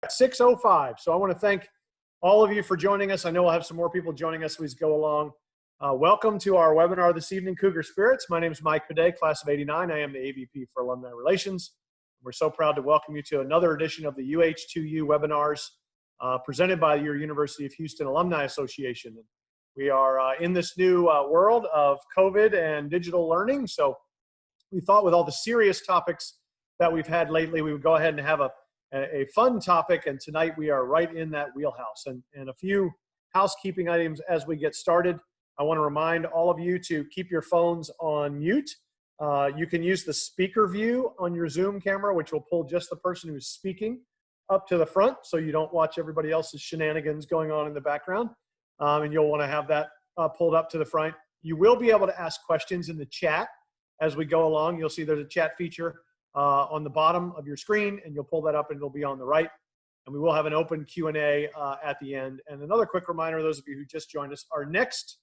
6:05. So I want to thank all of you for joining us. I know we'll have some more people joining us as we go along. Welcome to our webinar this evening, Cougar Spirits. My name is Mike Bidet, class of '89. I am the AVP for Alumni Relations. We're so proud to welcome you to another edition of the UH2U webinars presented by your University of Houston Alumni Association. We are in this new world of COVID and digital learning. So we thought with all the serious topics that we've had lately, we would go ahead and have a fun topic. And tonight we are right in that wheelhouse. And a few housekeeping items as we get started. I want to remind all of you to keep your phones on mute. You can use the speaker view on your Zoom camera, which will pull just the person who's speaking up to the front so you don't watch everybody else's shenanigans going on in the background. And you'll want to have that pulled up to the front. You will be able to ask questions in the chat as we go along. You'll see there's a chat feature on the bottom of your screen, and you'll pull that up and it'll be on the right. And we will have an open Q&A at the end. And another quick reminder, those of you who just joined us, our next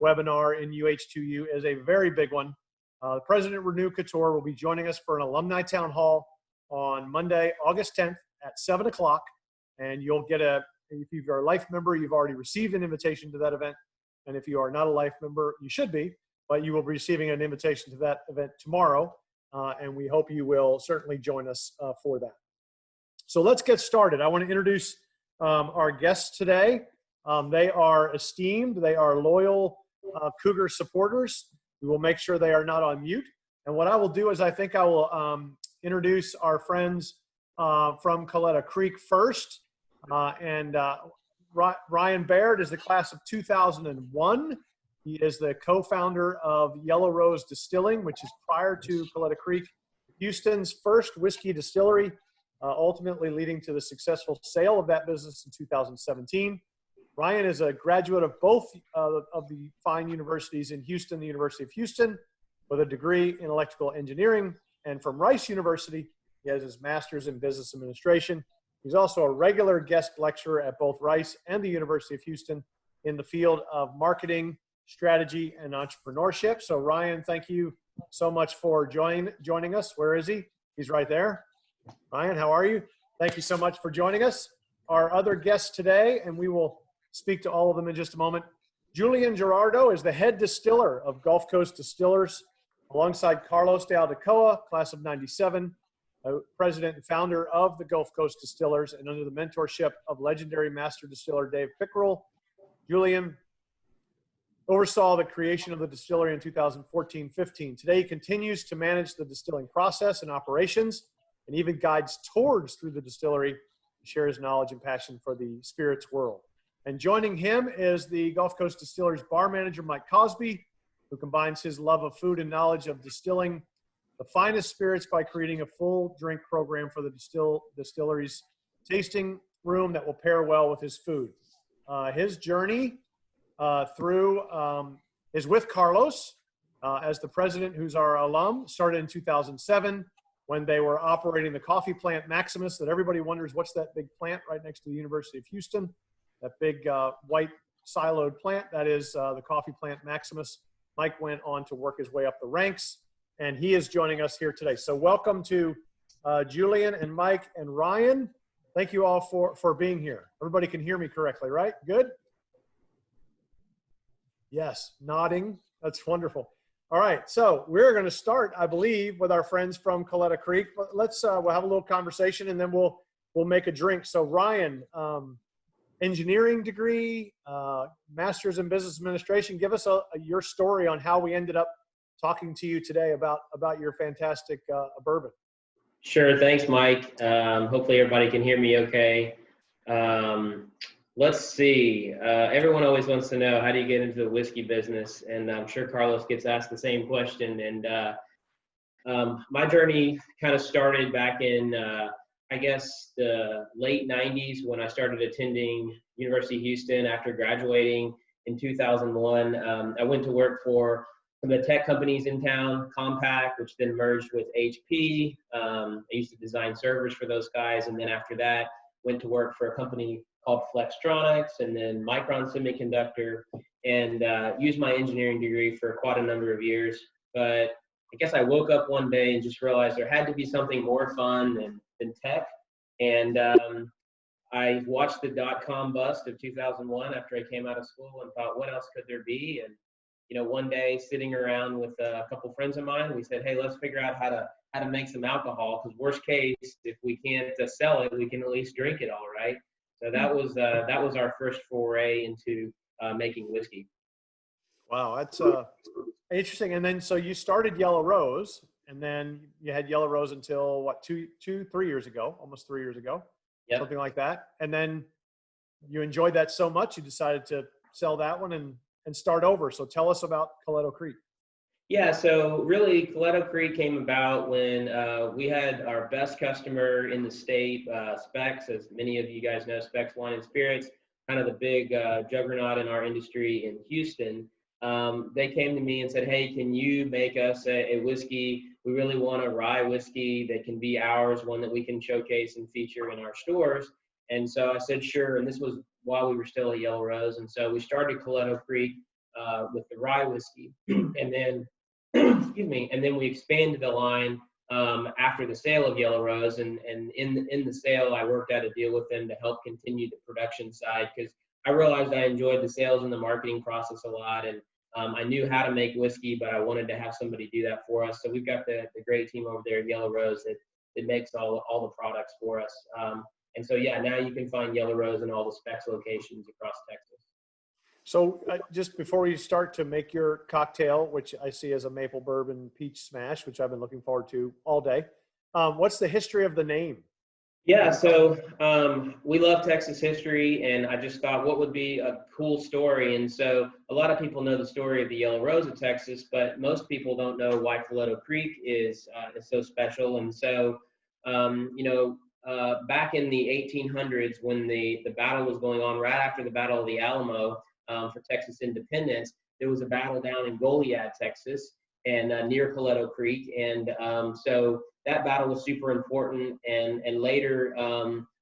webinar in UH2U is a very big one. President Renew Couture will be joining us for an alumni town hall on Monday, August 10th at 7 o'clock. And you'll get if you're a Life member, you've already received an invitation to that event. And if you are not a Life member, you should be, but you will be receiving an invitation to that event tomorrow. And we hope you will certainly join us for that. So let's get started. I want to introduce our guests today. They are esteemed. They are loyal Cougar supporters. We will make sure they are not on mute. And what I will do is I think I will introduce our friends from Coletta Creek first. Ryan Baird is the class of 2001. He is the co-founder of Yellow Rose Distilling, which is prior to Coletta Creek, Houston's first whiskey distillery, ultimately leading to the successful sale of that business in 2017. Ryan is a graduate of both of the fine universities in Houston, the University of Houston, with a degree in electrical engineering. And from Rice University, he has his master's in business administration. He's also a regular guest lecturer at both Rice and the University of Houston in the field of marketing, strategy, and entrepreneurship. So Ryan, thank you so much for joining us. Where is he? He's right there. Ryan, how are you? Thank you so much for joining us. Our other guests today, and we will speak to all of them in just a moment. Julian Gerardo is the head distiller of Gulf Coast Distillers, alongside Carlos de Aldecoa, class of '97, president and founder of the Gulf Coast Distillers, and under the mentorship of legendary master distiller Dave Pickerel. Julian oversaw the creation of the distillery in 2014-15. Today, he continues to manage the distilling process and operations, and even guides tours through the distillery to share his knowledge and passion for the spirits world. And joining him is the Gulf Coast Distillers bar manager, Mike Cosby, who combines his love of food and knowledge of distilling the finest spirits by creating a full drink program for the distillery's tasting room that will pair well with his food. His journey is with Carlos as the president, who's our alum, started in 2007 when they were operating the coffee plant Maximus that everybody wonders, what's that big plant right next to the University of Houston? That big white siloed plant, that is the coffee plant Maximus. Mike went on to work his way up the ranks, and he is joining us here today. So welcome to Julian and Mike and Ryan. Thank you all for being here. Everybody can hear me correctly, right? Good? Yes, nodding. That's wonderful. All right, so we're going to start, I believe, with our friends from Coletta Creek. But we'll have a little conversation, and then we'll make a drink. So Ryan, engineering degree, master's in business administration. Give us your story on how we ended up talking to you today about your fantastic bourbon. Sure, thanks, Mike. Hopefully everybody can hear me okay. Let's see. Everyone always wants to know, how do you get into the whiskey business? And I'm sure Carlos gets asked the same question. And my journey kind of started back in, I guess, the late 90s when I started attending University of Houston after graduating in 2001. I went to work for some of the tech companies in town, Compaq, which then merged with HP. I used to design servers for those guys. And then after that, went to work for a company called Flextronics and then Micron Semiconductor, and used my engineering degree for quite a number of years. But I guess I woke up one day and just realized there had to be something more fun than tech. And I watched the dot-com bust of 2001 after I came out of school and thought, what else could there be? And one day sitting around with a couple friends of mine, we said, hey, let's figure out how to make some alcohol, because worst case, if we can't sell it, we can at least drink it all, right? So that was our first foray into making whiskey. Wow, that's interesting. And then so you started Yellow Rose, and then you had Yellow Rose until what, 3 years ago, almost 3 years ago, Yep. something like that. And then you enjoyed that so much, you decided to sell that one and start over. So tell us about Coletto Creek. Yeah, so really, Coletto Creek came about when we had our best customer in the state, Specs, as many of you guys know, Specs Wine and Spirits, kind of the big juggernaut in our industry in Houston. They came to me and said, hey, can you make us a whiskey? We really want a rye whiskey that can be ours, one that we can showcase and feature in our stores. And so I said, sure. And this was while we were still at Yellow Rose. And so we started Coletto Creek with the rye whiskey. And then, excuse me, and then we expanded the line after the sale of Yellow Rose. And in the sale, I worked out a deal with them to help continue the production side, because I realized I enjoyed the sales and the marketing process a lot. And I knew how to make whiskey, but I wanted to have somebody do that for us. So we've got the great team over there at Yellow Rose that makes all the products for us. And so, yeah, now you can find Yellow Rose in all the Specs locations across Texas. So just before you start to make your cocktail, which I see as a maple bourbon peach smash, which I've been looking forward to all day, what's the history of the name? Yeah, so we love Texas history, and I just thought what would be a cool story. And so a lot of people know the story of the Yellow Rose of Texas, but most people don't know why Coletto Creek is so special. And so, back in the 1800s, when the battle was going on, right after the Battle of the Alamo for Texas independence, there was a battle down in Goliad, Texas, and near Coletto Creek. And so that battle was super important. And later,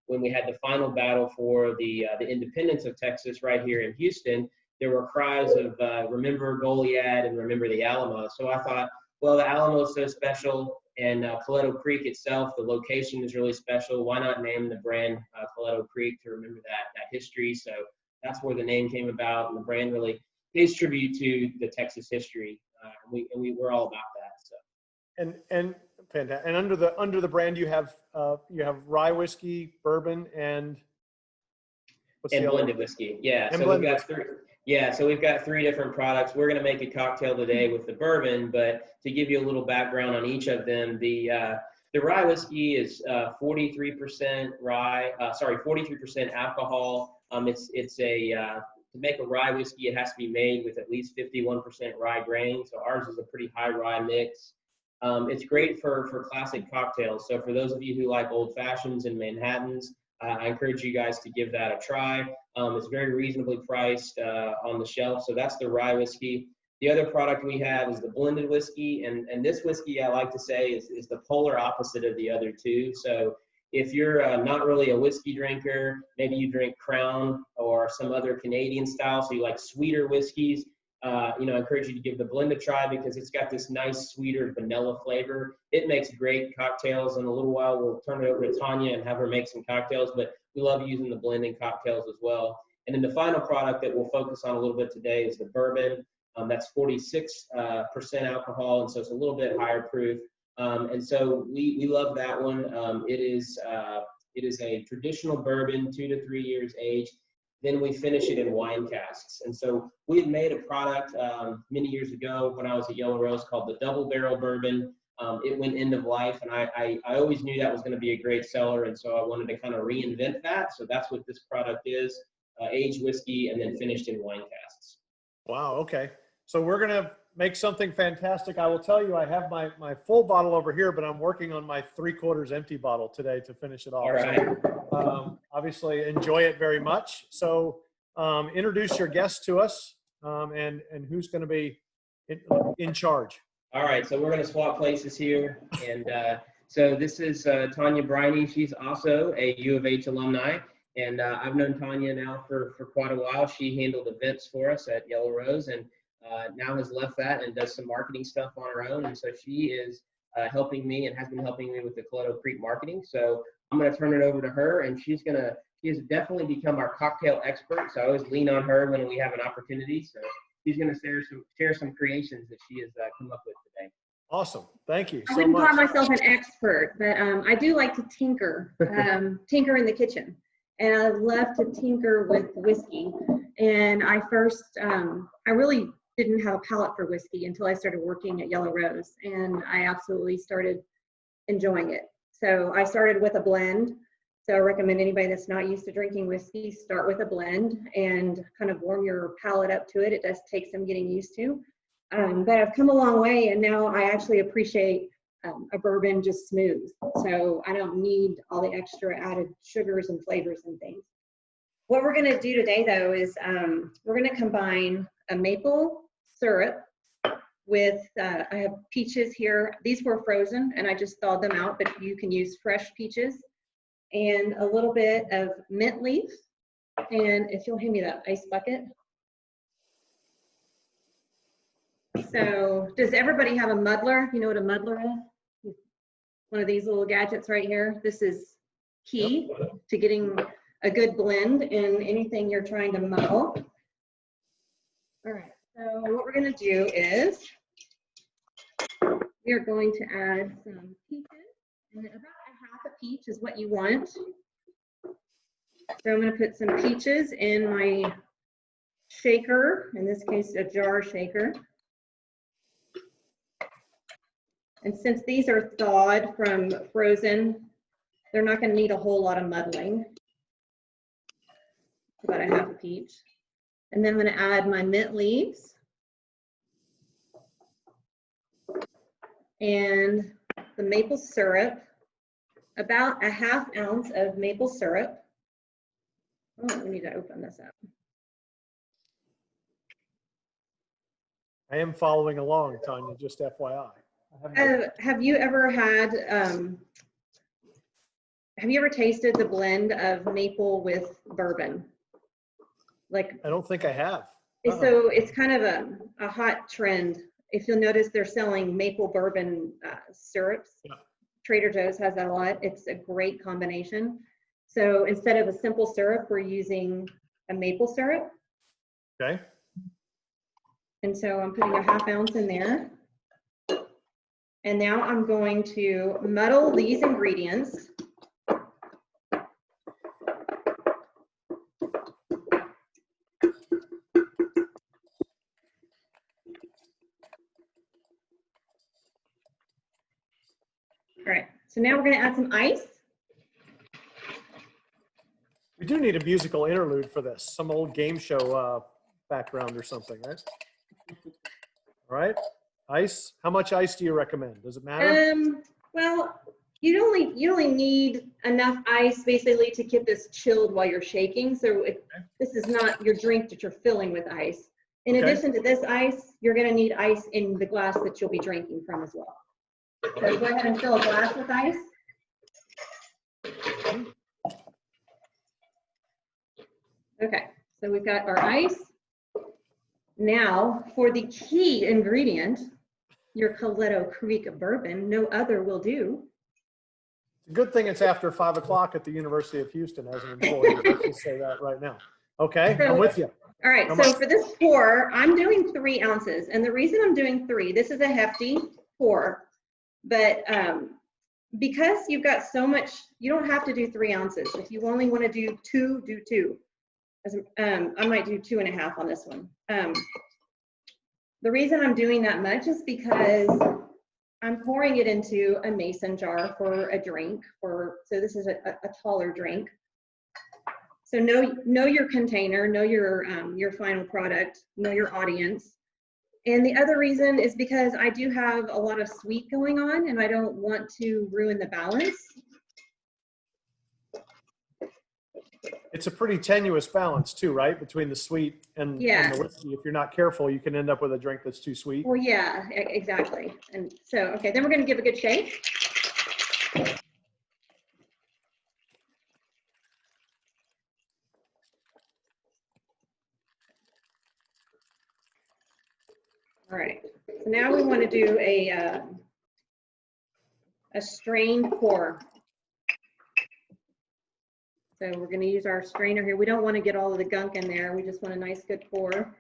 when we had the final battle for the independence of Texas right here in Houston, there were cries of remember Goliad and remember the Alamo. So I thought, well, the Alamo is so special, and Coletto Creek itself, the location is really special. Why not name the brand Coletto Creek to remember that history? So that's where the name came about, and the brand really pays tribute to the Texas history. We're all about that. So. And fantastic. And under the brand, you have rye whiskey, bourbon, and blended whiskey. Yeah. So we've got three. Yeah. So we've got three different products. We're going to make a cocktail today with the bourbon, but to give you a little background on each of them, the rye whiskey is 43% rye. 43% alcohol. To make a rye whiskey, it has to be made with at least 51% rye grain. So ours is a pretty high rye mix. It's great for classic cocktails. So for those of you who like old fashions and Manhattans, I encourage you guys to give that a try. It's very reasonably priced on the shelf. So that's the rye whiskey. The other product we have is the blended whiskey. And this whiskey, I like to say, is the polar opposite of the other two. So if you're not really a whiskey drinker, maybe you drink Crown or some other Canadian style, so you like sweeter whiskeys, I encourage you to give the blend a try, because it's got this nice sweeter vanilla flavor. It makes great cocktails. In a little while, we'll turn it over to Tanya and have her make some cocktails, but we love using the blend in cocktails as well. And then the final product that we'll focus on a little bit today is the bourbon. That's 46% alcohol, and so it's a little bit higher proof. And so we love that one. It is a traditional bourbon, 2 to 3 years aged. Then we finish it in wine casks. And so we had made a product many years ago when I was at Yellow Rose called the Double Barrel Bourbon. It went end of life, and I always knew that was going to be a great seller, and so I wanted to kind of reinvent that. So that's what this product is, aged whiskey and then finished in wine casks. Wow, okay. So we're going to make something fantastic. I will tell you, I have my full bottle over here, but I'm working on my 3/4 empty bottle today to finish it off. All right. So, obviously enjoy it very much. So introduce your guest to us and who's going to be in charge. All right, so we're going to swap places here. And so this is Tanya Briney. She's also a U of H alumni. And I've known Tanya now for quite a while. She handled events for us at Yellow Rose, and now has left that and does some marketing stuff on her own. And so she is helping me and has been helping me with the Coletto Creek marketing. So I'm going to turn it over to her, and she's going to She has definitely become our cocktail expert, so I always lean on her when we have an opportunity. So she's going to share some creations that she has come up with today. Awesome. Thank you so much. I wouldn't call myself an expert, but I do like to tinker, tinker in the kitchen. And I love to tinker with whiskey. And I really didn't have a palate for whiskey until I started working at Yellow Rose. And I absolutely started enjoying it. So I started with a blend. So I recommend anybody that's not used to drinking whiskey, start with a blend and kind of warm your palate up to it. It does take some getting used to. But I've come a long way, and now I actually appreciate a bourbon just smooth. So I don't need all the extra added sugars and flavors and things. What we're going to do today, though, is we're going to combine a maple syrup with, I have peaches here. These were frozen, and I just thawed them out, but you can use fresh peaches, and a little bit of mint leaf. And if you'll hand me that ice bucket. So does everybody have a muddler? You know what a muddler is? One of these little gadgets right here. This is key to getting a good blend in anything you're trying to muddle. All right, so what we're going to do is we are going to add some peaches, and about a half a peach is what you want. So I'm going to put some peaches in my shaker, in this case a jar shaker. And since these are thawed from frozen, they're not going to need a whole lot of muddling. About a half a peach. And then I'm going to add my mint leaves and the maple syrup, about a ½ ounce of maple syrup. Oh, we need to open this up. I am following along, Tanya, just FYI. Have you ever had, have you ever tasted the blend of maple with bourbon? Like, I don't think I have. So it's kind of a hot trend. If you'll notice, they're selling maple bourbon syrups. Yeah. Trader Joe's has that a lot. It's a great combination. So instead of a simple syrup, we're using a maple syrup. Okay. And so I'm putting a ½ ounce in there. And now I'm going to muddle these ingredients. All right, so now we're going to add some ice. We do need a musical interlude for this, some old game show background or something, right? All right, ice. How much ice do you recommend? Does it matter? Well, you only need enough ice basically to keep this chilled while you're shaking. So this is not your drink that you're filling with ice. In addition to this ice, you're going to need ice in the glass that you'll be drinking from as well. So go ahead and fill a glass with ice. Okay, so we've got our ice. Now, for the key ingredient, your Coletto Creek bourbon, no other will do. It's a good thing it's after 5 o'clock at the University of Houston as an employee. Let's just say that right now. Okay, so, I'm with you. All right, so for this pour, I'm doing 3 ounces. And the reason I'm doing 3, this is a hefty pour, but because you've got so much, you don't have to do 3 ounces. If you only want to do 2, do 2. I might do 2.5 on this one. The reason I'm doing that much is because I'm pouring it into a mason jar for a drink. So this is a taller drink. So know your container, know your final product, know your audience. And the other reason is because I do have a lot of sweet going on, and I don't want to ruin the balance. It's a pretty tenuous balance too, right? Between the sweet and the whiskey. If you're not careful, you can end up with a drink that's too sweet. Well, yeah, exactly. And so, okay, then we're going to give a good shake. All right, so now we want to do a strained pour. So we're going to use our strainer here. We don't want to get all of the gunk in there. We just want a nice good pour.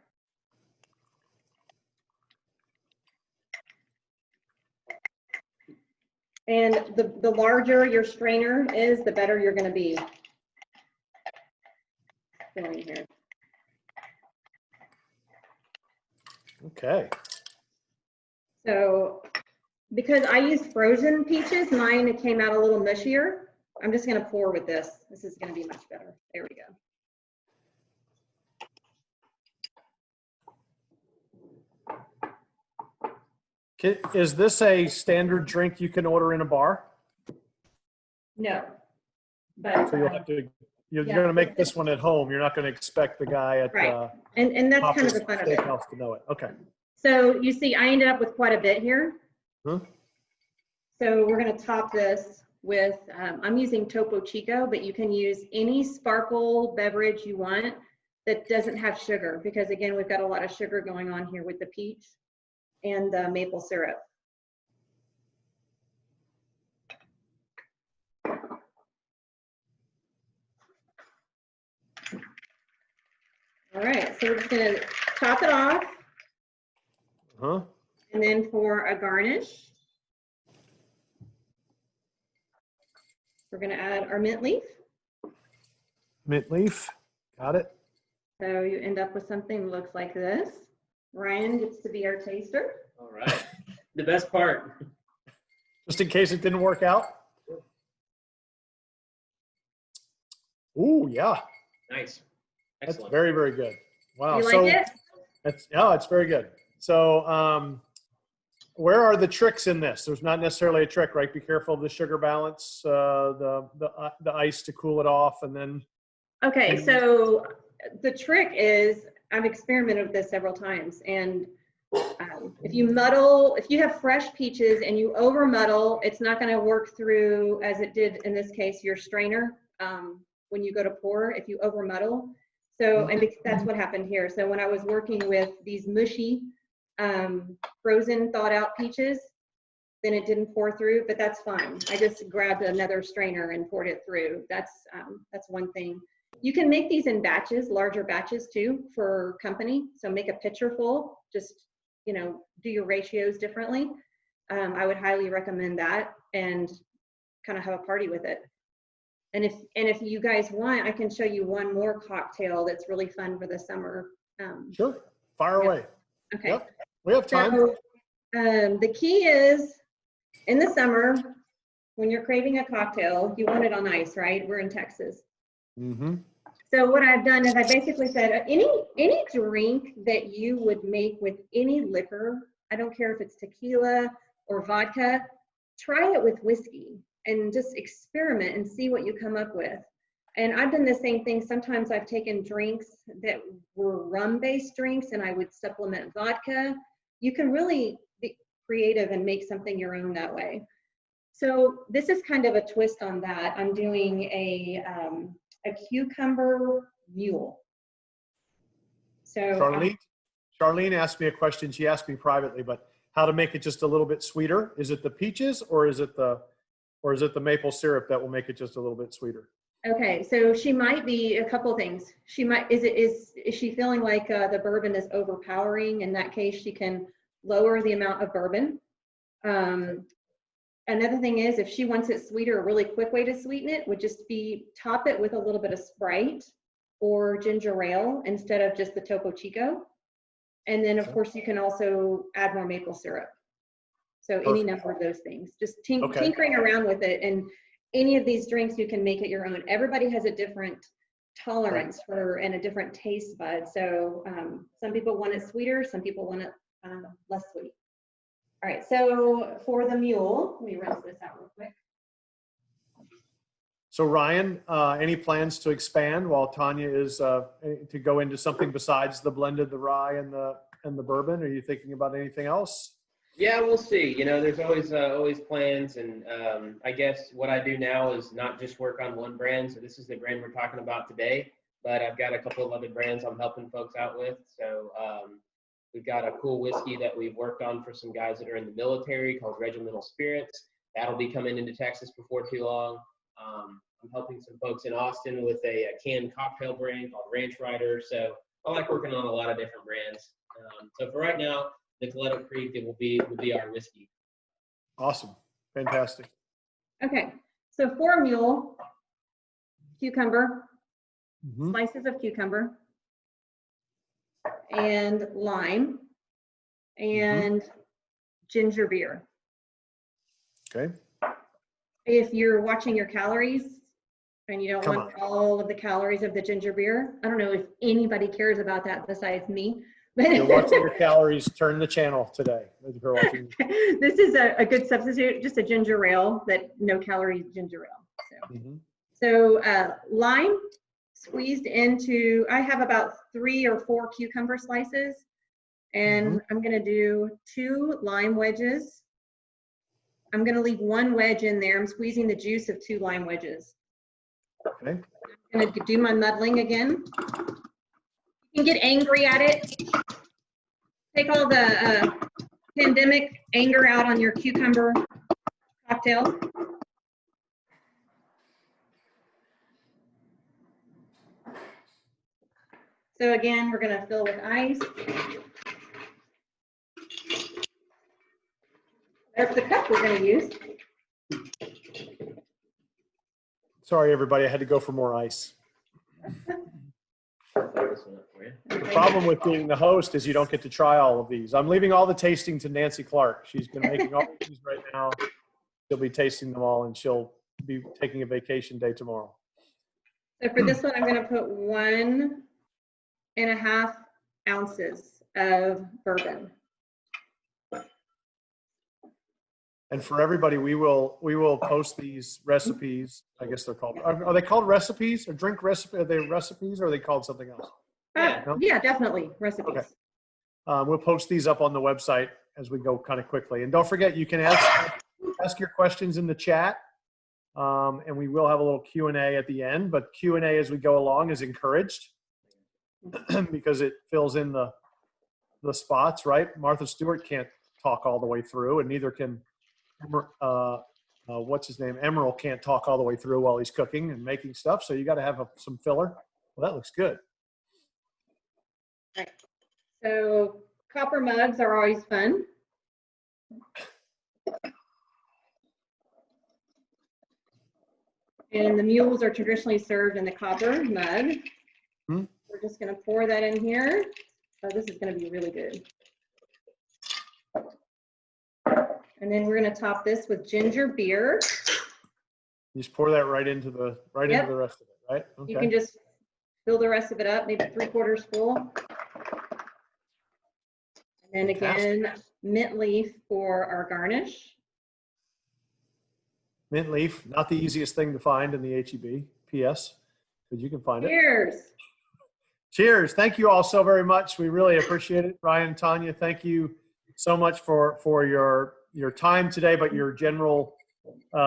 And the larger your strainer is, the better you're going to be filling here. Okay. So because I use frozen peaches, mine came out a little mushier. I'm just going to pour with this. This is going to be much better. There we go. Is this a standard drink you can order in a bar? No, but So you'll have to, you're yeah. going to make this one at home. You're not going to expect the guy at right. And that's kind of the fun of it. Steakhouse to know it. Okay. So you see, I ended up with quite a bit here. Huh? So we're going to top this with, I'm using Topo Chico, but you can use any sparkle beverage you want that doesn't have sugar, because again, we've got a lot of sugar going on here with the peach and the maple syrup. All right, so we're just going to top it off. Huh? And then for a garnish, we're going to add our mint leaf. Mint leaf. Got it. So you end up with something that looks like this. Ryan gets to be our taster. All right. The best part. Just in case it didn't work out. Ooh, yeah. Nice. That's Excellent. very, very good. Wow. You like So it? it's very good. So where are the tricks in this? There's not necessarily a trick, right? Be careful of the sugar balance, the ice to cool it off, and then. Okay, so the trick is, I've experimented with this several times, and if you have fresh peaches and you over muddle, it's not going to work through as it did in this case, your strainer, when you go to pour, if you over muddle. So, and that's what happened here. So when I was working with these mushy, frozen thawed out peaches, then it didn't pour through, but that's fine. I just grabbed another strainer and poured it through. That's one thing. You can make these in batches, larger batches too, for company. So make a pitcher full, just, you know, do your ratios differently. I would highly recommend that, and kind of have a party with it. And if you guys want, I can show you one more cocktail that's really fun for the summer. Sure. Fire away. Okay. Yep. We have time. So the key is, in the summer, when you're craving a cocktail, you want it on ice, right? We're in Texas. Mm-hmm. So what I've done is I basically said, any drink that you would make with any liquor, I don't care if it's tequila or vodka, try it with whiskey and just experiment and see what you come up with. And I've done the same thing. Sometimes I've taken drinks that were rum-based drinks and I would supplement vodka. You can really be creative and make something your own that way. So this is kind of a twist on that. I'm doing a cucumber mule. So Charlene asked me a question. She asked me privately, but how to make it just a little bit sweeter? Is it the peaches or is it the maple syrup that will make it just a little bit sweeter? Okay, so she might be a couple things. She might, is she feeling like the bourbon is overpowering? In that case, she can lower the amount of bourbon. Another thing is, if she wants it sweeter, a really quick way to sweeten it would just be top it with a little bit of Sprite or ginger ale instead of just the Topo Chico. And then of course you can also add more maple syrup. So any number of those things, just tinkering around with it. And any of these drinks, you can make it your own. Everybody has a different tolerance for and a different taste bud. So some people want it sweeter, some people want it less sweet. All right, so for the mule, let me rinse this out real quick. So Ryan, any plans to expand while Tanya is to go into something besides the blended, the rye and the bourbon? Are you thinking about anything else? Yeah, we'll see. You know, there's always plans, and I guess what I do now is not just work on one brand. So this is the brand we're talking about today, but I've got a couple of other brands I'm helping folks out with. So we've got a cool whiskey that we've worked on for some guys that are in the military called Regimental Spirits. That'll be coming into Texas before too long. I'm helping some folks in Austin with a canned cocktail brand called Ranch Rider. So I like working on a lot of different brands. So for right now, the Coletto Creek, it will be our whiskey. Awesome. Fantastic. Okay, so for a mule, cucumber, Mm-hmm. slices of cucumber, and lime, and ginger beer. Okay. If you're watching your calories and you don't want all of the calories of the ginger beer, I don't know if anybody cares about that besides me. But If you're watching your calories, turn the channel today. If you're watching. This is a good substitute, just a ginger ale, that no calorie ginger ale. So, lime squeezed into, I have about 3 or 4 cucumber slices, and I'm going to do 2 lime wedges. I'm going to leave 1 wedge in there. I'm squeezing the juice of 2 lime wedges. Okay. I'm going to do my muddling again. You can get angry at it. Take all the pandemic anger out on your cucumber cocktail. So again, we're going to fill with ice. There's the cup we're going to use. Sorry, everybody. I had to go for more ice. The problem with being the host is you don't get to try all of these. I'm leaving all the tasting to Nancy Clark. She's been making all of these right now. She'll be tasting them all, and she'll be taking a vacation day tomorrow. So for this one, I'm going to put 1.5 ounces of bourbon. And for everybody, we will post these recipes. I guess they're called. Are they called recipes or drink recipe? Are they recipes or are they called something else? No? Yeah, definitely recipes. Okay. We'll post these up on the website as we go kind of quickly. And don't forget, you can ask your questions in the chat, and we will have a little Q&A at the end. But Q&A as we go along is encouraged because it fills in the spots, right? Martha Stewart can't talk all the way through, and neither can what's his name? Emerald can't talk all the way through while he's cooking and making stuff. So you got to have some filler. Well, that looks good. Right. So copper mugs are always fun. And the mules are traditionally served in the copper mug. We're just going to pour that in here. Oh, this is going to be really good. And then we're going to top this with ginger beer. You just pour that right into the into the rest of it, right? Okay. You can just fill the rest of it up, maybe 3/4 full. And then again, mint leaf for our garnish. Mint leaf, not the easiest thing to find in the HEB. P.S. But you can find it. Cheers. Cheers. Thank you all so very much. We really appreciate it. Ryan and Tanya, thank you so much for your time today, but your general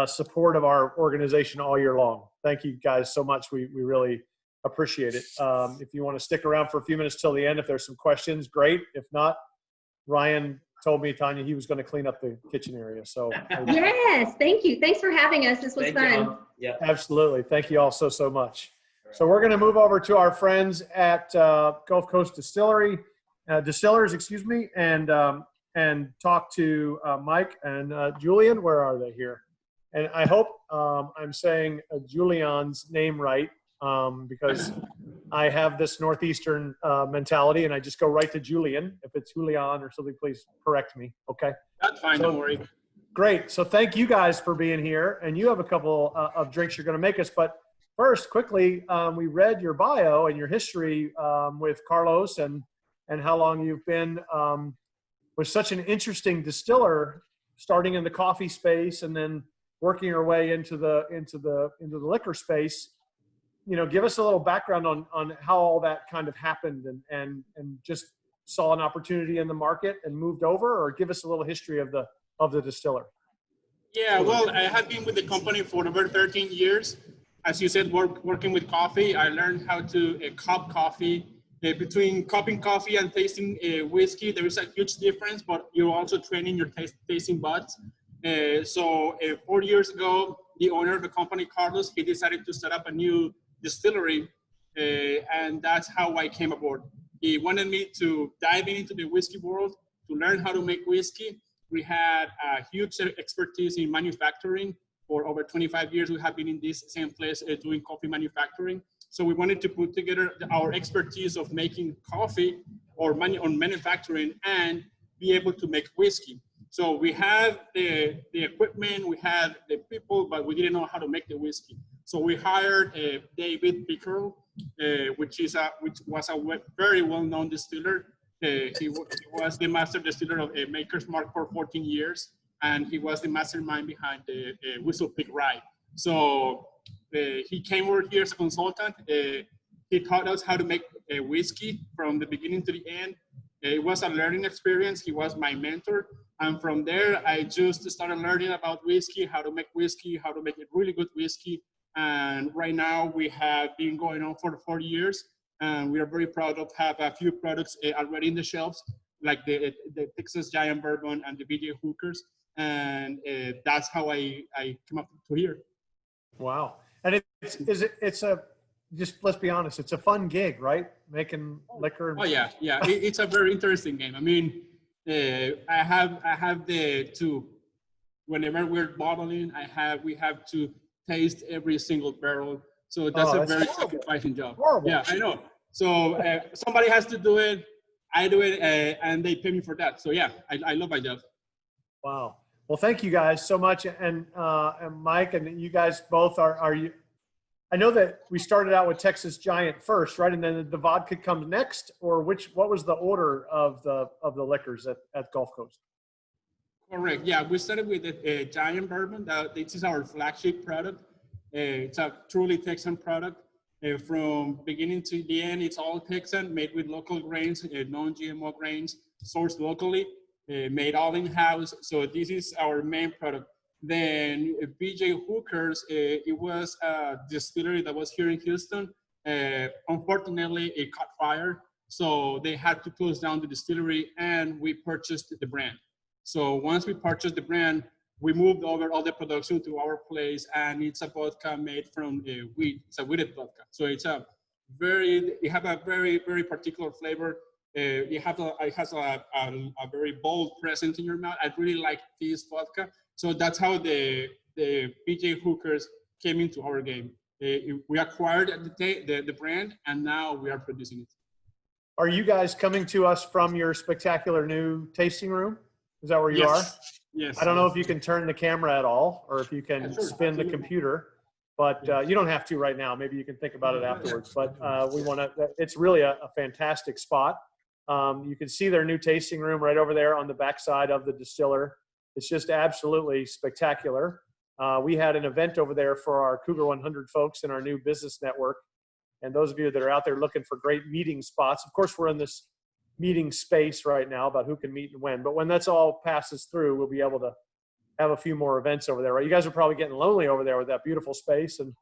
support of our organization all year long. Thank you guys so much. We really appreciate it. If you want to stick around for a few minutes till the end, if there's some questions, great. If not, Ryan told me, Tanya, he was going to clean up the kitchen area. So yes, thank you. Thanks for having us. This was fun. Yeah, absolutely. Thank you all so much. So we're going to move over to our friends at Gulf Coast Distillers, excuse me, and talk to Mike and Julian. Where are they here? And I hope I'm saying Julian's name right because I have this Northeastern mentality and I just go right to Julian. If it's Julian or something, please correct me. Okay. That's fine. Don't worry. Great. So thank you guys for being here. And you have a couple of drinks you're going to make us. But first, quickly, we read your bio and your history with Carlos and how long you've been with such an interesting distiller, starting in the coffee space and then working your way into the liquor space. You know, give us a little background on how all that kind of happened and just saw an opportunity in the market and moved over, or give us a little history of the distiller. Yeah, well, I have been with the company for over 13 years. As you said, working with coffee, I learned how to cup coffee. Between cupping coffee and tasting whiskey, there is a huge difference, but you're also training your tasting buds. So 4 years ago, the owner of the company, Carlos, he decided to set up a new distillery, and that's how I came aboard. He wanted me to dive into the whiskey world, to learn how to make whiskey. We had a huge expertise in manufacturing. For over 25 years, we have been in this same place doing coffee manufacturing. So we wanted to put together our expertise of making coffee or on manufacturing and be able to make whiskey. So we have the equipment, we had the people, but we didn't know how to make the whiskey. So we hired David Pickerel, which was a very well-known distiller. He was the master distiller of Maker's Mark for 14 years, and he was the mastermind behind the Whistle Pig Rye. So he came over here as a consultant. He taught us how to make whiskey from the beginning to the end. It was a learning experience. He was my mentor. And from there, I just started learning about whiskey, how to make a really good whiskey. And right now we have been going on for 4 years. And we are very proud of have a few products already in the shelves, like the Texas Giant Bourbon and the BJ Hookers. And that's how I came up to here. Wow. And just let's be honest, it's a fun gig, right? Making liquor. Oh yeah. It's a very interesting game. I mean, I have whenever we're bottling, we have to taste every single barrel. So that's a very sacrificing job. Horrible. Yeah, I know. So somebody has to do it. I do it, and they pay me for that. So yeah, I love my job. Wow. Well, thank you guys so much. And Mike, and you guys both are you, I know that we started out with Texas Giant first, right? And then the vodka comes next, or what was the order of the liquors at Gulf Coast? Correct. Yeah, we started with the Giant Bourbon. This is our flagship product. It's a truly Texan product. From beginning to the end, it's all Texan, made with local grains, non-GMO grains, sourced locally, made all in-house. So this is our main product. Then BJ Hookers, it was a distillery that was here in Houston. Unfortunately, it caught fire. So they had to close down the distillery, and we purchased the brand. So once we purchased the brand, we moved over all the production to our place, and it's a vodka made from wheat. It's a wheated vodka. So it have a very, very particular flavor. It has a very bold presence in your mouth. I really like this vodka. So that's how the BJ Hookers came into our game. We acquired the brand, and now we are producing it. Are you guys coming to us from your spectacular new tasting room? Is that where you are? Yes. I don't know if you can turn the camera at all, or if you can spin the computer, but you don't have to right now. Maybe you can think about it afterwards. But it's really a fantastic spot. You can see their new tasting room right over there on the backside of the distiller. It's just absolutely spectacular. We had an event over there for our Cougar 100 folks in our new business network. And those of you that are out there looking for great meeting spots, of course, we're in this meeting space right now about who can meet and when. But when that's all passes through, we'll be able to have a few more events over there, right? You guys are probably getting lonely over there with that beautiful space and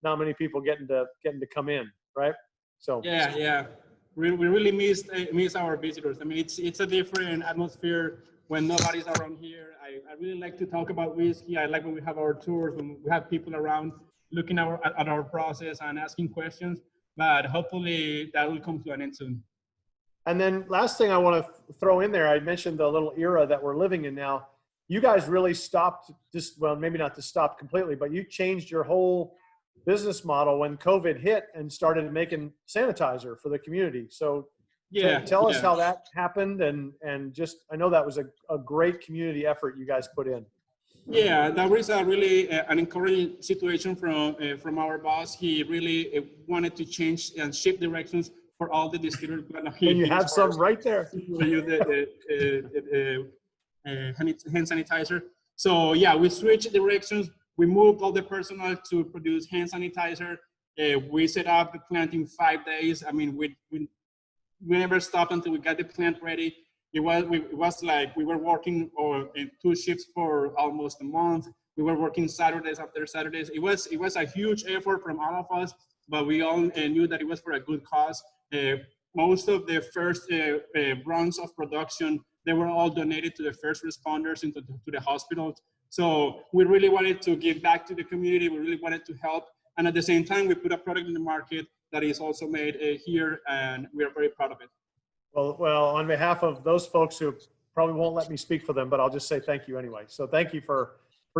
not many people getting to come in, right? So yeah. We really miss our visitors. I mean, it's a different atmosphere when nobody's around here. I really like to talk about whiskey. I like when we have our tours, when we have people around looking at our process and asking questions. But hopefully that will come to an end soon. And then last thing I want to throw in there, I mentioned the little era that we're living in now. You guys really stopped maybe not to stop completely, but you changed your whole business model when COVID hit and started making sanitizer for the community. So tell us how that happened, and just, I know that was a great community effort you guys put in. Yeah, that was really an encouraging situation from our boss. He really wanted to change and shift directions for all the distillers. And you have some right there. Hand sanitizer. So yeah, we switched directions. We moved all the personnel to produce hand sanitizer. We set up the plant in 5 days. I mean, we never stopped until we got the plant ready. It was like we were working in 2 shifts for almost a month. We were working Saturdays after Saturdays. It was a huge effort from all of us, but we all knew that it was for a good cause. Most of the first runs of production, they were all donated to the first responders to the hospitals. So we really wanted to give back to the community. We really wanted to help. And at the same time, we put a product in the market that is also made here, and we are very proud of it. Well, on behalf of those folks who probably won't let me speak for them, but I'll just say thank you anyway. So thank you for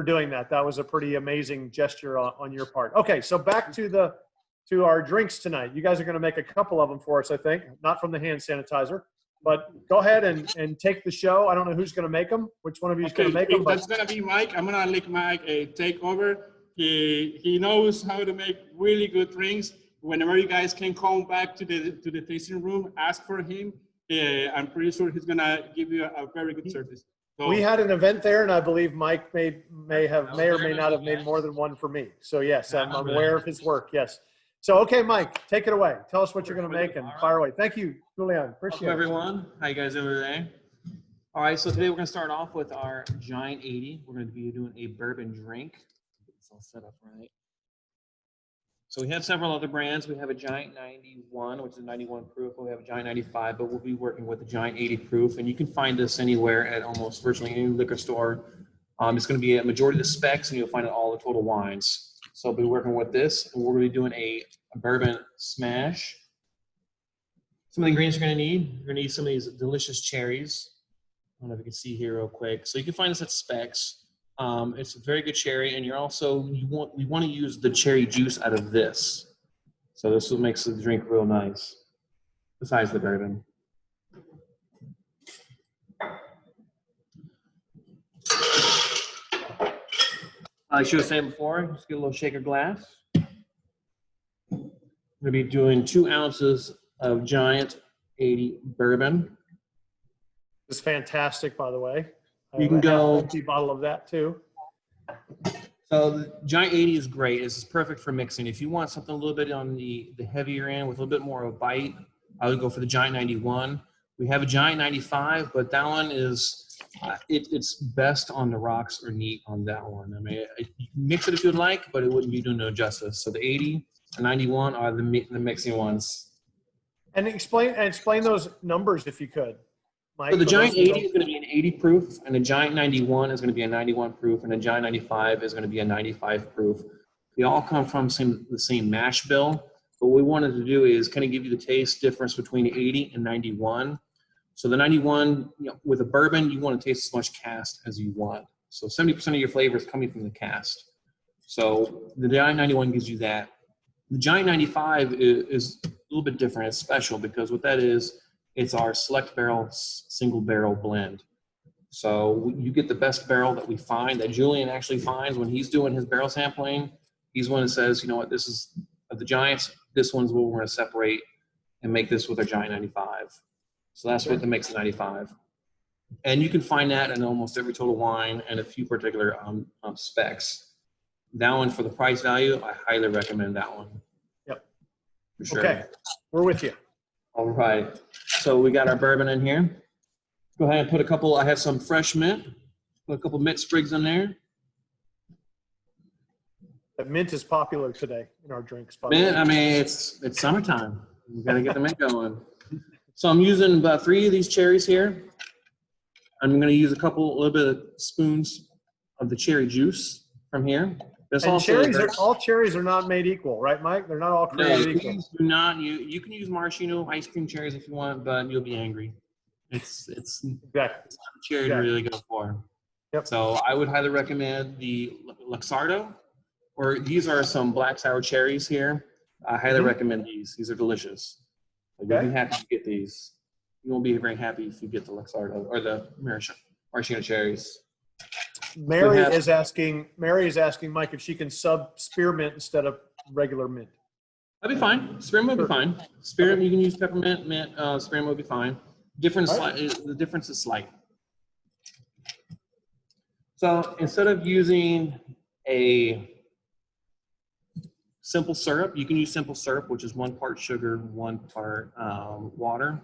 doing that. That was a pretty amazing gesture on your part. Okay, so back to our drinks tonight. You guys are going to make a couple of them for us, I think, not from the hand sanitizer. But go ahead and take the show. I don't know who's going to make them. Which one of you is going to make them? That's going to be Mike. I'm going to let Mike take over. He knows how to make really good drinks. Whenever you guys can come back to the tasting room, ask for him. I'm pretty sure he's going to give you a very good service. So, we had an event there, and I believe Mike may or may not have made more than one for me. So yes, I'm aware of his work. Yes. So, okay, Mike, take it away. Tell us what you're going to make and fire away. Thank you, Julian. Appreciate it. Hello, everyone. How you guys doing today? All right, so today we're going to start off with our Giant 80. We're going to be doing a bourbon drink. Get this all set up right. So we have several other brands. We have a Giant 91, which is 91 proof. We have a Giant 95, but we'll be working with the Giant 80 proof. And you can find this anywhere at almost virtually any liquor store. It's going to be a majority of the specs, and you'll find all the total wines. So I'll be working with this, and we're going to be doing a bourbon smash. Some of the ingredients you're going to need. You're going to need some of these delicious cherries. I don't know if you can see here real quick. So you can find this at specs. It's a very good cherry, and we want to use the cherry juice out of this. So this will make the drink real nice, besides the bourbon. Like I should have said before, just get a little shaker glass. We're going to be doing 2 ounces of Giant 80 bourbon. It's fantastic, by the way. You can go. An empty bottle of that too. So the Giant 80 is great. It's perfect for mixing. If you want something a little bit on the heavier end with a little bit more of a bite, I would go for the Giant 91. We have a Giant 95, but that one is it's best on the rocks or neat on that one. I mean, you can mix it if you'd like, but it wouldn't be doing no justice. So the 80 and 91 are the mixing ones. And explain those numbers if you could, Mike. So the Giant 80 is going to be an 80 proof, and the Giant 91 is going to be a 91 proof, and the Giant 95 is going to be a 95 proof. They all come from the same mash bill. But what we wanted to do is kind of give you the taste difference between 80 and 91. So the 91, with a bourbon, you want to taste as much cast as you want. So 70% of your flavor is coming from the cast. So the Giant 91 gives you that. The Giant 95 is a little bit different. It's special because what that is, it's our select barrel, single barrel blend. So you get the best barrel that we find, that Julian actually finds when he's doing his barrel sampling. He's one that says, you know what, this is of the Giants, this one's what we're going to separate and make this with our Giant 95. So that's what makes the 95. And you can find that in almost every Total Wine and a few particular specs. That one, for the price value, I highly recommend that one. Yep. For sure. Okay, we're with you. All right. So we got our bourbon in here. Go ahead and put a couple, I have some fresh mint. Put a couple mint sprigs in there. The mint is popular today in our drinks. Mint, I mean, it's summertime. We got to get the mint going. So I'm using about 3 of these cherries here. I'm going to use a little bit of spoons of the cherry juice from here. That's and all cherries are not made equal, right, Mike? They're not all created equal. Please do not. You can use maraschino ice cream cherries if you want, but you'll be angry. It's exactly. not a cherry to really go for. Yep. So I would highly recommend the Luxardo, or these are some black sour cherries here. I highly recommend these. These are delicious. You'll be happy to get these. You won't be very happy if you get the Luxardo or the maraschino cherries. Mary is asking Mike if she can sub spearmint instead of regular mint. That'd be fine. Spearmint would be fine. Spearmint, you can use peppermint, mint. Spearmint would be fine. The difference is slight. So instead of using a simple syrup, you can use simple syrup, which is 1 part sugar, 1 part water.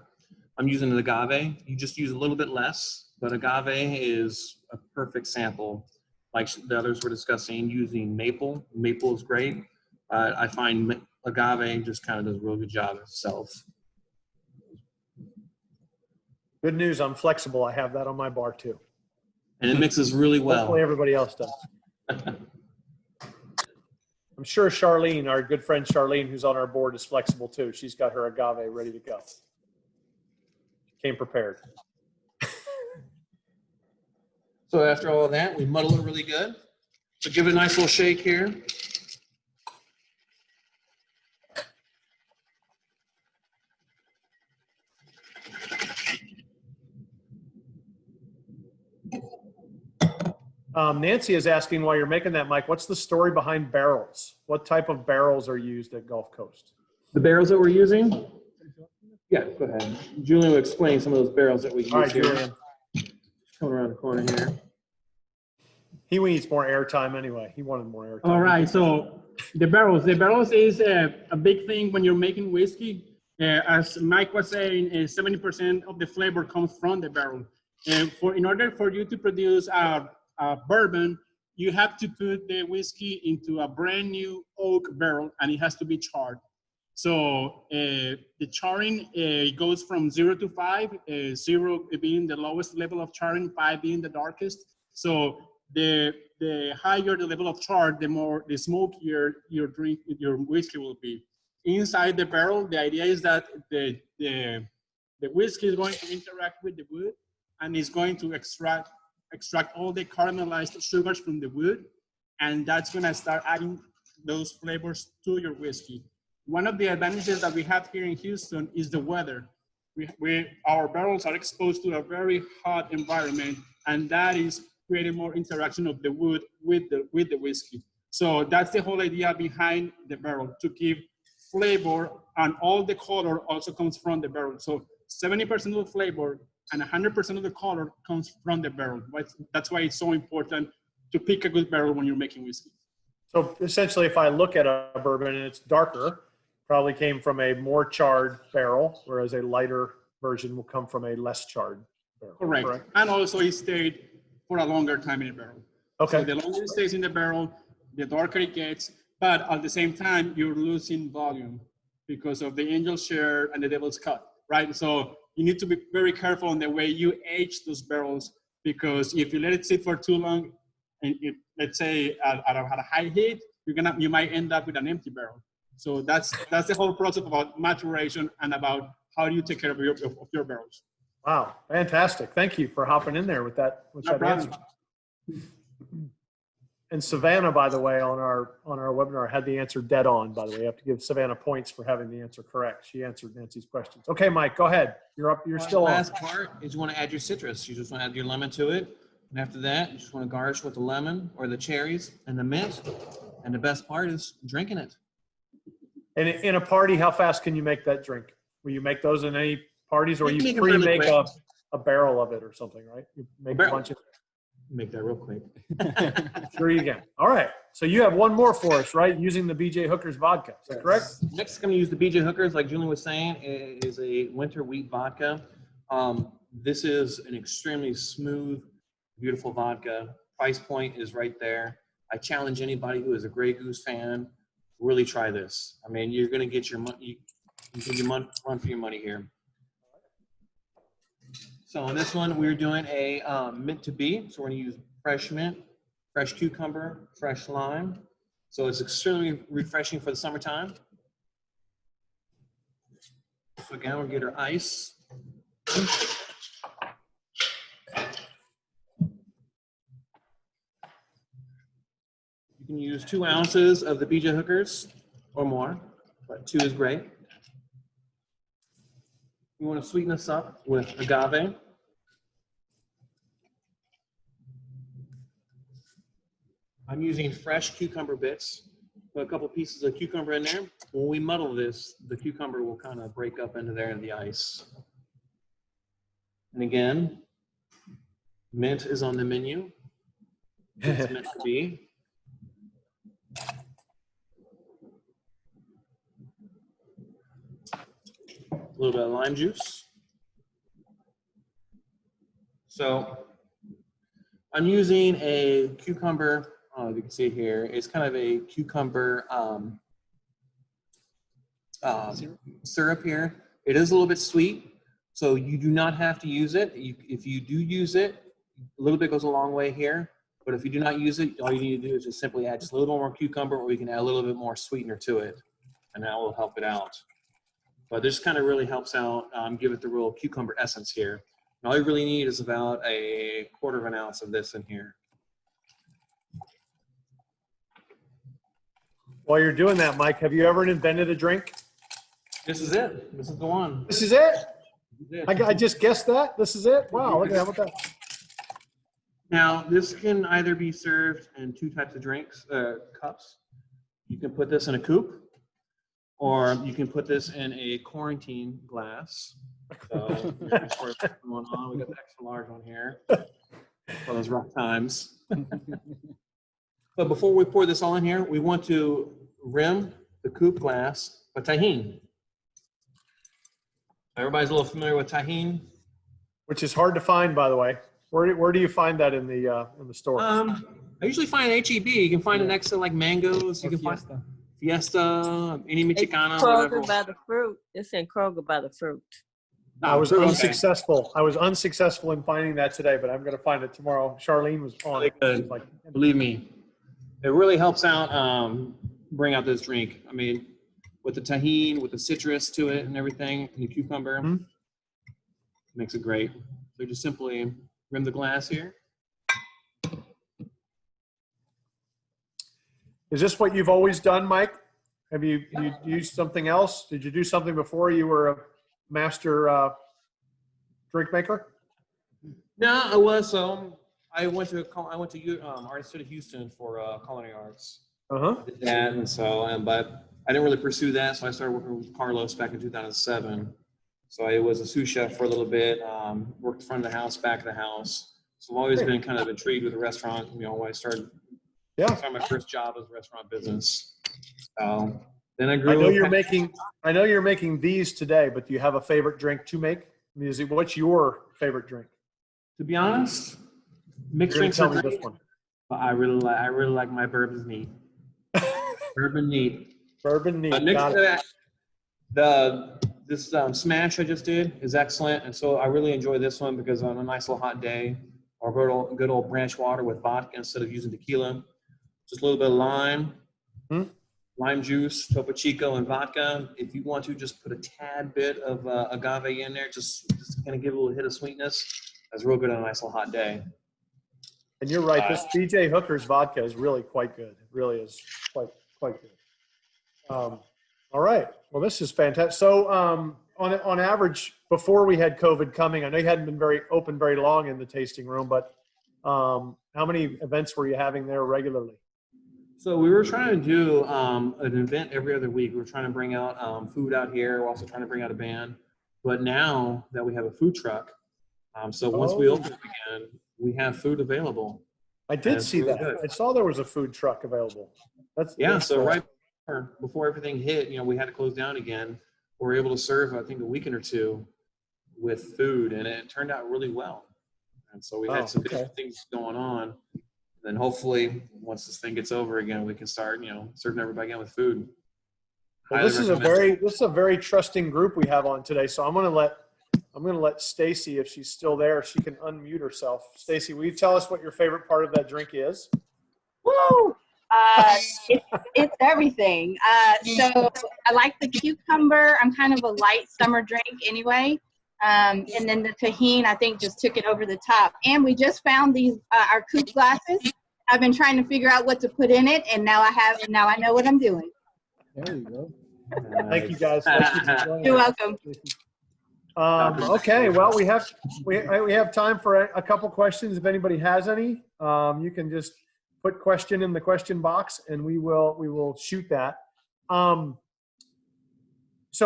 I'm using an agave. You just use a little bit less, but agave is a perfect sample. Like the others were discussing, using maple. Maple is great. I find agave just kind of does a real good job itself. Good news, I'm flexible. I have that on my bar too. And it mixes really well. Hopefully everybody else does. I'm sure Charlene, our good friend Charlene, who's on our board, is flexible too. She's got her agave ready to go. Came prepared. So after all of that, we muddle it really good. So give it a nice little shake here. Nancy is asking, while you're making that, Mike, what's the story behind barrels? What type of barrels are used at Gulf Coast? The barrels that we're using? Yeah, go ahead. Julian will explain some of those barrels that we use. All right, here. Julian. Coming around the corner here. He needs more airtime anyway. He wanted more airtime. All right, so the barrels is a big thing when you're making whiskey. As Mike was saying, 70% of the flavor comes from the barrel. And in order for you to produce a bourbon, you have to put the whiskey into a brand new oak barrel, and it has to be charred. So the charring goes from 0 to 5, 0 being the lowest level of charring, 5 being the darkest. So the higher the level of char, the smokier your whiskey will be. Inside the barrel, the idea is that the whiskey is going to interact with the wood, and is going to extract all the caramelized sugars from the wood, and that's going to start adding those flavors to your whiskey. One of the advantages that we have here in Houston is the weather. Our barrels are exposed to a very hot environment, and that is creating more interaction of the wood with the whiskey. So that's the whole idea behind the barrel, to give flavor, and all the color also comes from the barrel. So 70% of the flavor and 100% of the color comes from the barrel. That's why it's so important to pick a good barrel when you're making whiskey. So essentially, if I look at a bourbon and it's darker, probably came from a more charred barrel, whereas a lighter version will come from a less charred barrel. Correct. And also it stayed for a longer time in the barrel. Okay. So the longer it stays in the barrel, the darker it gets, but at the same time, you're losing volume because of the angel share and the devil's cut, right? So you need to be very careful on the way you age those barrels, because if you let it sit for too long, and let's say at a high heat, you might end up with an empty barrel. So that's the whole process about maturation and about how do you take care of your barrels. Wow, fantastic! Thank you for hopping in there with that answer. And Savannah, by the way, on our webinar had the answer dead on. By the way, you have to give Savannah points for having the answer correct. She answered Nancy's questions. Okay, Mike, go ahead. You're up. You're still on. The last part is you want to add your citrus. You just want to add your lemon to it, and after that, you just want to garnish with the lemon or the cherries and the mint. And the best part is drinking it. And in a party, how fast can you make that drink? Will you make those in any parties, or you pre-make a barrel of it or something, right? You make a bunch of. Make that real quick. Sure you can. All right. So you have one more for us, right? Using the BJ Hooker's vodka. Is that correct? Next, I'm going to use the BJ Hooker's, like Julian was saying, is a winter wheat vodka. This is an extremely smooth, beautiful vodka. Price point is right there. I challenge anybody who is a Grey Goose fan, really try this. I mean, you're going to get your money, you get your run for your money here. So on this one, we're doing a mint to be. So we're going to use fresh mint, fresh cucumber, fresh lime. So it's extremely refreshing for the summertime. So again, we'll get our ice. You can use 2 ounces of the BJ Hookers or more, but 2 is great. You want to sweeten this up with agave. I'm using fresh cucumber bits. Put a couple pieces of cucumber in there. When we muddle this, the cucumber will kind of break up into there in the ice. And again, mint is on the menu. It's meant to be. A little bit of lime juice. So I'm using a cucumber, you can see it here. It's kind of a cucumber syrup here. It is a little bit sweet, so you do not have to use it. If you do use it, A little bit goes a long way here, but if you do not use it, all you need to do is just simply add just a little more cucumber, or you can add a little bit more sweetener to it, and that will help it out. But this kind of really helps out, give it the real cucumber essence here. And all you really need is about a 1/4 ounce of this in here. While you're doing that, Mike, have you ever invented a drink? This is it. This is the one. This is it? This is it. I just guessed that. This is it? Wow, look at that. How about that? Now, this can either be served in 2 types of drinks, cups. You can put this in a coupe, or you can put this in a quarantine glass. So, here's what's going on. We got the extra large one here for those rough times. But before we pour this all in here, we want to rim the coupe glass with tahini. Everybody's a little familiar with tahini. Which is hard to find, by the way. Where do you find that in the store? I usually find HEB. You can find it next to like mangoes. You can find Fiesta, any Michicana, whatever. Kroger by the fruit. It's in Kroger by the fruit. I was unsuccessful. I was unsuccessful in finding that today, but I'm going to find it tomorrow. Charlene was on it. Like, believe me, it really helps out, bring out this drink. I mean, with the tahini, with the citrus to it and everything, and the cucumber, makes it great. So just simply rim the glass here. Is this what you've always done, Mike? Have you used something else? Did you do something before you were a master drink maker? No, I was. I went to Art Institute of Houston for culinary arts. I did that, and so, but I didn't really pursue that. So I started working with Carlos back in 2007. So I was a sous chef for a little bit. Worked front of the house, back of the house. So I've always been kind of intrigued with the restaurant. You know, when I started. Yeah. My first job was restaurant business. Then I grew. I know you're making these today, but do you have a favorite drink to make? I mean, what's your favorite drink? To be honest, mixed drinks are great. But I really like my bourbon neat. Bourbon neat. Bourbon neat. But next to that, this smash I just did is excellent, and so I really enjoy this one because on a nice little hot day, or good old branch water with vodka instead of using tequila. Just a little bit of lime, lime juice, Topo Chico, and vodka. If you want to, just put a tad bit of agave in there, just kind of give it a little hit of sweetness. That's real good on a nice little hot day. And you're right. This BJ Hooker's vodka is really quite good. It really is quite good. All right. Well, this is fantastic. So on average, before we had COVID coming, I know you hadn't been very open very long in the tasting room, but how many events were you having there regularly? So we were trying to do an event every other week. We were trying to bring out food out here. We're also trying to bring out a band. But now that we have a food truck, so once we open again, we have food available. I did see that. Good. I saw there was a food truck available. That's so right before everything hit, you know, we had to close down again. We were able to serve, I think, a weekend or two with food, and it turned out really well. And so we had some different things going on. Then hopefully, once this thing gets over again, we can start, you know, serving everybody again with food. Well, this is a very trusting group we have on today. So I'm gonna let Stacy, if she's still there, she can unmute herself. Stacy, will you tell us what your favorite part of that drink is? Woo! It's everything. So I like the cucumber. I'm kind of a light summer drink anyway. And then the tahini, I think, just took it over the top. And we just found these our coupe glasses. I've been trying to figure out what to put in it, and now I know what I'm doing. There you go. Thank you guys. You're welcome. Okay, well, we have time for a couple questions. If anybody has any, you can just put question in the question box, and we will shoot that. So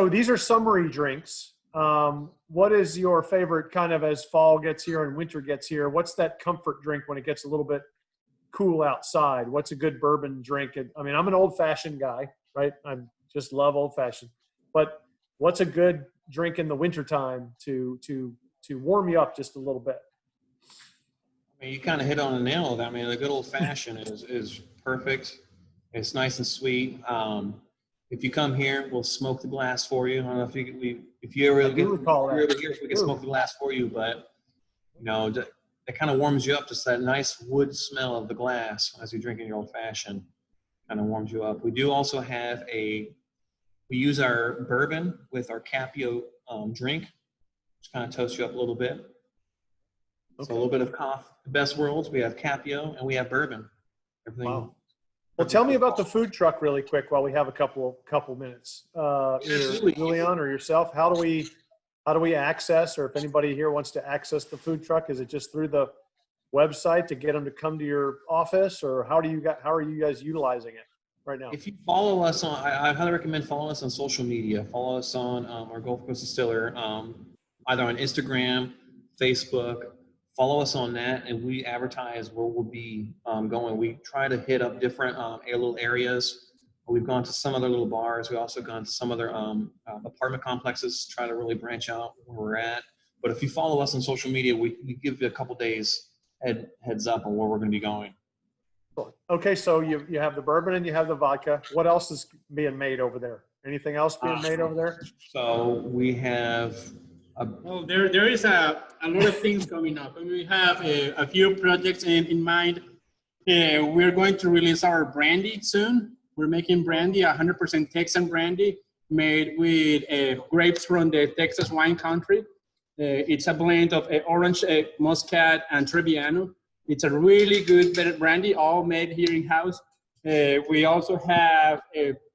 these are summery drinks. What is your favorite kind of as fall gets here and winter gets here? What's that comfort drink when it gets a little bit cool outside? What's a good bourbon drink? I mean, I'm an old-fashioned guy, right? I just love old-fashioned. But what's a good drink in the wintertime to warm you up just a little bit? I mean, you kind of hit on the nail. I mean, the good old-fashioned is perfect. It's nice and sweet. If you come here, we'll smoke the glass for you. I don't know if you ever get here, we can smoke the glass for you. But you know, that kind of warms you up. Just that nice wood smell of the glass as you're drinking your old fashioned kind of warms you up. We do also have we use our bourbon with our Capio drink, which kind of toasts you up a little bit. Okay. So a little bit of coffee, the best worlds. We have Capio and we have bourbon. Everything. Wow. Well, tell me about the food truck really quick while we have a couple minutes. Either Julian or yourself, how do we access, or if anybody here wants to access the food truck, is it just through the website to get them to come to your office, or how are you guys utilizing it right now? If you follow us on, I highly recommend following us on social media. Follow us on our Gulf Coast Distiller, either on Instagram, Facebook. Follow us on that, and we advertise where we'll be going. We try to hit up different little areas. We've gone to some other little bars. We've also gone to some other apartment complexes to try to really branch out where we're at. But if you follow us on social media, we give you a couple days heads up on where we're going to be going. Cool. Okay, so you have the bourbon and you have the vodka. What else is being made over there? Anything else being made over there? So we have there is a lot of things coming up. And we have a few projects in mind. We're going to release our brandy soon. We're making brandy, 100% Texan brandy, made with grapes from the Texas wine country. It's a blend of orange, muscat, and Trebbiano. It's a really good brandy, all made here in-house. We also have,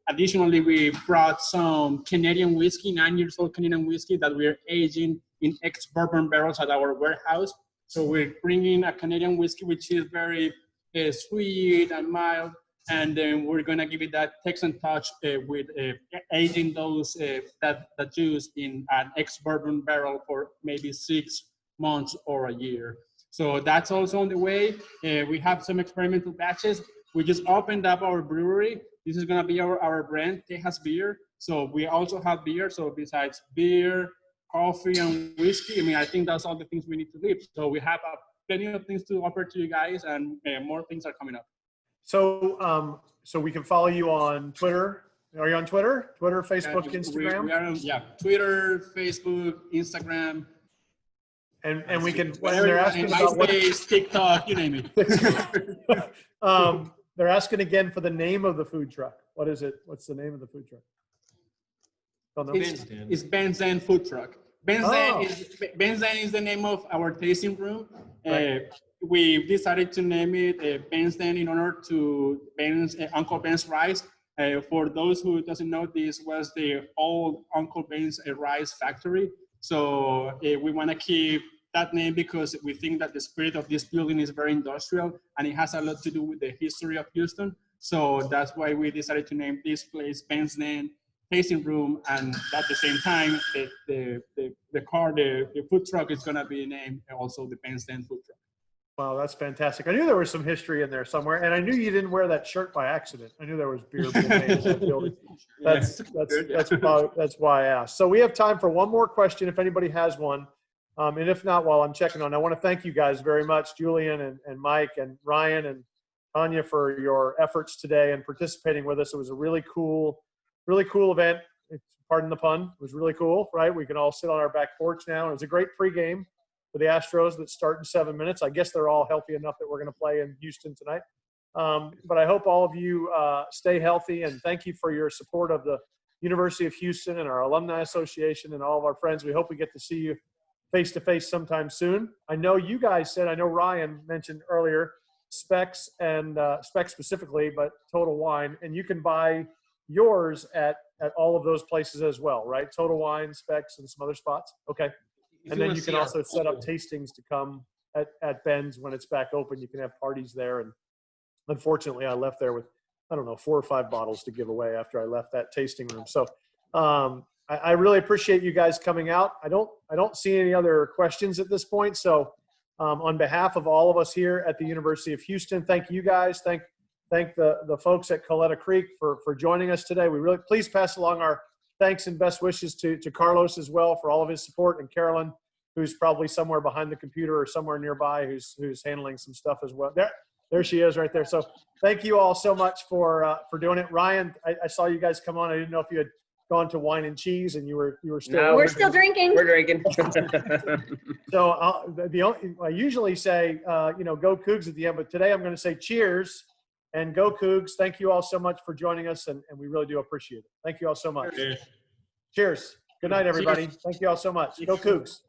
additionally, we brought some Canadian whiskey, 9 years old Canadian whiskey that we're aging in ex-bourbon barrels at our warehouse. So we're bringing a Canadian whiskey, which is very sweet and mild. And then we're gonna give it that Texan touch with aging those that juice in an ex-bourbon barrel for maybe 6 months or a year. So that's also on the way. We have some experimental batches. We just opened up our brewery. This is gonna be our brand, Texas Beer. So we also have beer. So besides beer, coffee, and whiskey, I mean, I think that's all the things we need to do. So we have plenty of things to offer to you guys, and more things are coming up. So, so we can follow you on Twitter. Are you on Twitter? Twitter, Facebook, Instagram? We are on, Twitter, Facebook, Instagram. And we can, when they're asking about what, TikTok, you name it. They're asking again for the name of the food truck. What is it? What's the name of the food truck? It's Benzen Food Truck. Benzen is the name of our tasting room. Right. We decided to name it Benzen in honor to Uncle Ben's rice. For those who doesn't know, this was the old Uncle Ben's rice factory. So we want to keep that name because we think that the spirit of this building is very industrial and it has a lot to do with the history of Houston. So that's why we decided to name this place Benzen Tasting Room, and at the same time, the food truck is going to be named also the Benzen Food Truck. Wow, that's fantastic. I knew there was some history in there somewhere, and I knew you didn't wear that shirt by accident. I knew there was beer being made in that building. That's why I asked. So we have time for one more question if anybody has one. And if not, while I'm checking on, I want to thank you guys very much, Julian and Mike and Ryan and Tanya, for your efforts today and participating with us. It was a really cool event. Pardon the pun. It was really cool, right? We can all sit on our back porch now. It was a great pregame for the Astros that start in 7 minutes. I guess they're all healthy enough that we're going to play in Houston tonight. But I hope all of you stay healthy, and thank you for your support of the University of Houston and our Alumni Association and all of our friends. We hope we get to see you face-to-face sometime soon. I know you guys said, I know Ryan mentioned earlier, Specs and Specs specifically, but Total Wine, and you can buy yours at all of those places as well, right? Total Wine, Specs, and some other spots. Okay. And then you can also set up tastings to come at Ben's when it's back open. You can have parties there. And unfortunately, I left there with, 4 or 5 bottles to give away after I left that tasting room. So I really appreciate you guys coming out. I don't see any other questions at this point. So on behalf of all of us here at the University of Houston, thank you guys. Thank the folks at Coletta Creek for joining us today. We really, please pass along our thanks and best wishes to Carlos as well for all of his support, and Carolyn, who's probably somewhere behind the computer or somewhere nearby, who's handling some stuff as well. There she is right there. So thank you all so much for doing it. Ryan, I saw you guys come on. I didn't know if you had gone to wine and cheese and you were still. No, We're still drinking. We're drinking. So I usually say, go Cougs at the end, but today I'm going to say cheers and go Cougs. Thank you all so much for joining us, and we really do appreciate it. Thank you all so much. Okay. Cheers. Good night, everybody. Thank you all so much. Go Cougs.